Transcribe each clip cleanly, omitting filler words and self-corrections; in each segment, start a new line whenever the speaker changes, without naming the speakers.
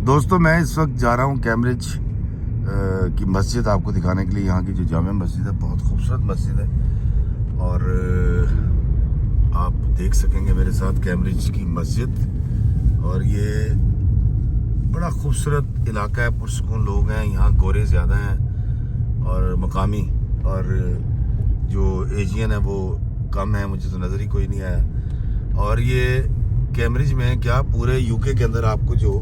दोस्तों मैं इस वक्त जा रहा हूँ कैम्ब्रिज की मस्जिद आपको दिखाने के लिए। यहाँ की जो जामा मस्जिद है बहुत खूबसूरत मस्जिद है और आप देख सकेंगे मेरे साथ कैम्ब्रिज की मस्जिद। और ये बड़ा खूबसूरत इलाका है, पुरसुकून लोग हैं यहाँ, गोरे ज़्यादा हैं और मकामी, और जो एशियन है वो कम है, मुझे तो नज़र ही कोई नहीं आया। और ये कैम्ब्रिज में क्या पूरे यूके के अंदर आपको जो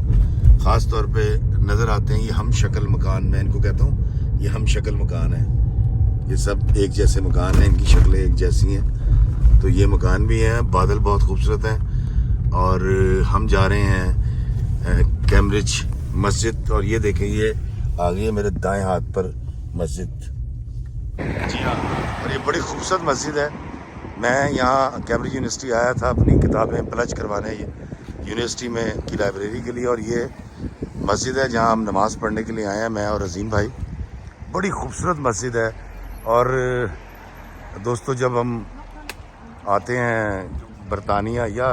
ख़ास तौर पे नज़र आते हैं ये हम शक्ल मकान, मैं इनको कहता हूँ ये हम शक्ल मकान है। ये सब एक जैसे मकान हैं, इनकी शक्लें एक जैसी हैं, तो ये मकान भी हैं। बादल बहुत खूबसूरत हैं और हम जा रहे हैं कैम्ब्रिज मस्जिद। और ये देखें, ये आ गई है मेरे दाएं हाथ पर मस्जिद। जी हाँ, और ये बड़ी खूबसूरत मस्जिद है। मैं यहाँ कैम्ब्रिज यूनिवर्सिटी आया था अपनी किताबें प्लज करवाने यूनिवर्सिटी में की लाइब्रेरी के लिए, और ये मस्जिद है जहाँ हम नमाज़ पढ़ने के लिए आए हैं, मैं और अजीम भाई। बड़ी खूबसूरत मस्जिद है। और दोस्तों जब हम आते हैं बरतानिया या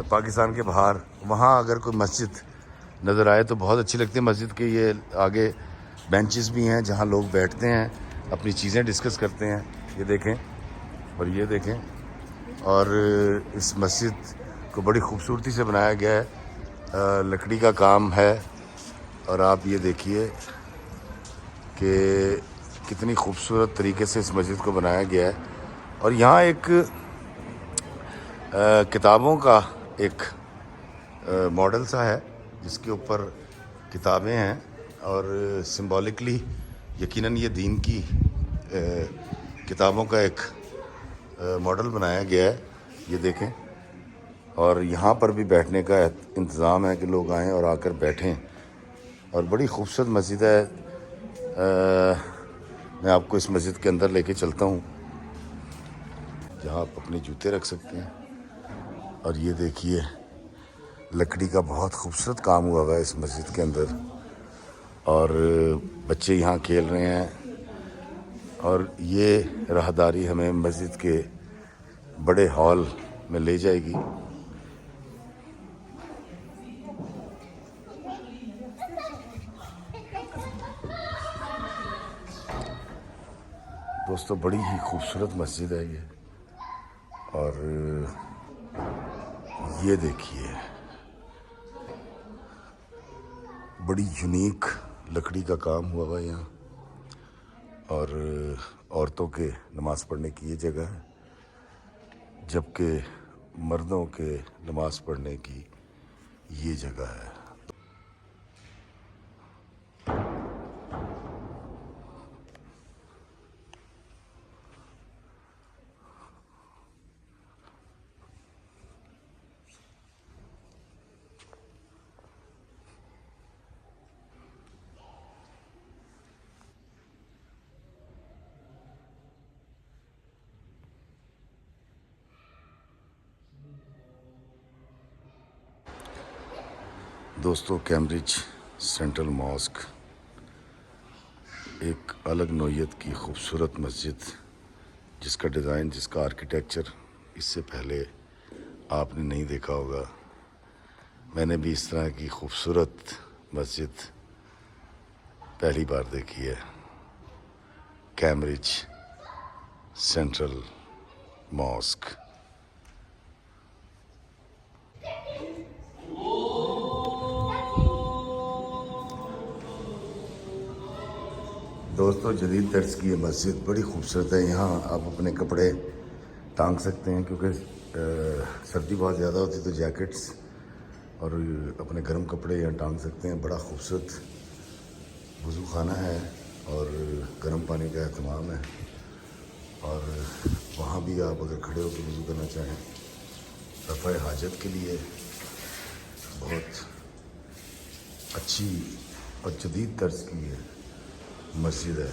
पाकिस्तान के बाहर, वहाँ अगर कोई मस्जिद नज़र आए तो बहुत अच्छी लगती है मस्जिद के। ये आगे बेंचेस भी हैं जहाँ लोग बैठते हैं, अपनी चीज़ें डिस्कस करते हैं। ये देखें और ये देखें, और इस मस्जिद को बड़ी खूबसूरती से बनाया गया है, लकड़ी का काम है। और आप ये देखिए कि कितनी खूबसूरत तरीके से इस मस्जिद को बनाया गया है। और यहाँ एक किताबों का एक मॉडल सा है जिसके ऊपर किताबें हैं, और सिंबॉलिकली यकीनन ये दीन की किताबों का एक मॉडल बनाया गया है। ये देखें, और यहाँ पर भी बैठने का इंतज़ाम है कि लोग आएँ और आकर बैठें। और बड़ी खूबसूरत मस्जिद है। मैं आपको इस मस्जिद के अंदर लेके चलता हूँ जहाँ आप अपने जूते रख सकते हैं। और ये देखिए, लकड़ी का बहुत खूबसूरत काम हुआ हुआ है इस मस्जिद के अंदर, और बच्चे यहाँ खेल रहे हैं। और ये राहदारी हमें मस्जिद के बड़े हॉल में ले जाएगी। दोस्तों बड़ी ही खूबसूरत मस्जिद है ये। और ये देखिए, बड़ी यूनिक लकड़ी का काम हुआ हुआ है यहाँ। और औरतों के नमाज़ पढ़ने की ये जगह है, जबकि मर्दों के नमाज़ पढ़ने की ये जगह है। दोस्तों कैम्ब्रिज सेंट्रल मॉस्क एक अलग नौइयत की खूबसूरत मस्जिद, जिसका डिज़ाइन, जिसका आर्किटेक्चर इससे पहले आपने नहीं देखा होगा। मैंने भी इस तरह की खूबसूरत मस्जिद पहली बार देखी है। Cambridge central mosque. दोस्तों जदीद तर्ज की ये मस्जिद बड़ी खूबसूरत है। यहाँ आप अपने कपड़े टांग सकते हैं, क्योंकि सर्दी बहुत ज़्यादा होती है तो जैकेट्स और अपने गर्म कपड़े यहाँ टांग सकते हैं। बड़ा खूबसूरत वज़ू खाना है और गर्म पानी का एहतमाम है। और वहाँ भी आप अगर खड़े होकर वज़ू करना चाहें, रफ़ा हाजत के लिए बहुत अच्छी और जदीद तर्ज की है मस्जिद है।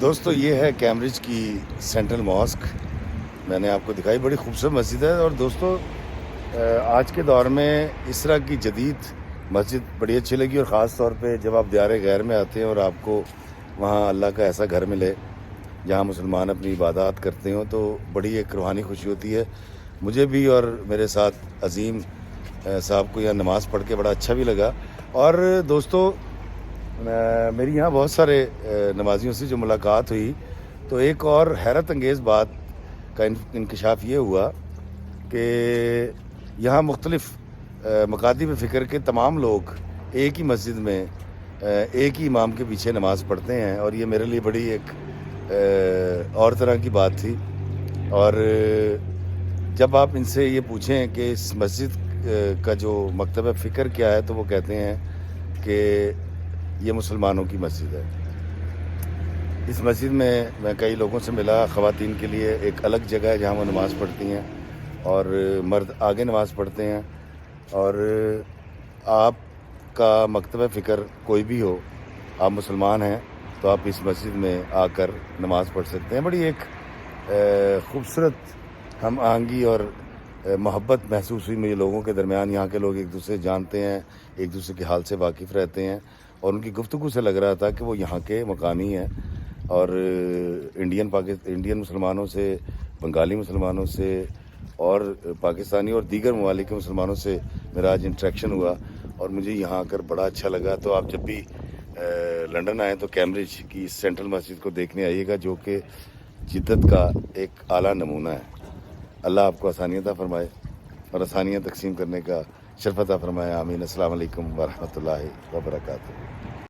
दोस्तों ये है कैम्ब्रिज की सेंट्रल मॉस्क। मैंने आपको दिखाई, बड़ी खूबसूरत मस्जिद है। और दोस्तों आज के दौर में इस तरह की जदीद मस्जिद बड़ी अच्छी लगी, और ख़ास तौर पे जब आप दियारे गैर में आते हैं और आपको वहाँ अल्लाह का ऐसा घर मिले जहाँ मुसलमान अपनी इबादत करते हो, तो बड़ी एक रूहानी खुशी होती है। मुझे भी और मेरे साथ अजीम साहब को यहाँ नमाज़ पढ़ के बड़ा अच्छा भी लगा। और दोस्तों मेरी यहाँ बहुत सारे नमाजियों से जो मुलाकात हुई, तो एक और हैरत अंगेज़ बात का इंकशाफ ये हुआ कि यहाँ मुख्तलिफ़ मकातिब फ़िक्र के तमाम लोग एक ही मस्जिद में एक ही इमाम के पीछे नमाज़ पढ़ते हैं। और ये मेरे लिए बड़ी एक और तरह की बात थी। और जब आप इनसे ये पूछें कि इस मस्जिद का जो मकतब फ़िक्र क्या है, तो वो कहते हैं कि ये मुसलमानों की मस्जिद है। इस मस्जिद में मैं कई लोगों से मिला। ख़वातीन के लिए एक अलग जगह है जहाँ वो नमाज़ पढ़ती हैं, और मर्द आगे नमाज़ पढ़ते हैं। और आपका मकतब फ़िक्र कोई भी हो, आप मुसलमान हैं, तो आप इस मस्जिद में आकर नमाज़ पढ़ सकते हैं। बड़ी एक खूबसूरत हम आहंगी और मोहब्बत महसूस हुई मुझे लोगों के दरमियान। यहाँ के लोग एक दूसरे जानते हैं, एक दूसरे के हाल से वाकिफ़ रहते हैं, और उनकी गुफ्तगू से लग रहा था कि वो यहाँ के मकानी हैं। और इंडियन मुसलमानों से, बंगाली मुसलमानों से, और पाकिस्तानी और दीगर ममालिक के मुसलमानों से मेरा आज इंटरेक्शन हुआ, और मुझे यहाँ आकर बड़ा अच्छा लगा। तो आप जब भी लंदन आएँ तो कैम्ब्रिज की सेंट्रल मस्जिद को देखने आइएगा, जो कि जिद्दत का एक आला नमूना है। अल्लाह आपको आसानियत अता फरमाए और आसानियाँ तकसीम करने का शर्फ अता फरमाए। आमीन। अस्सलाम वालेकुम व रहमतुल्लाहि व बरकातुहू।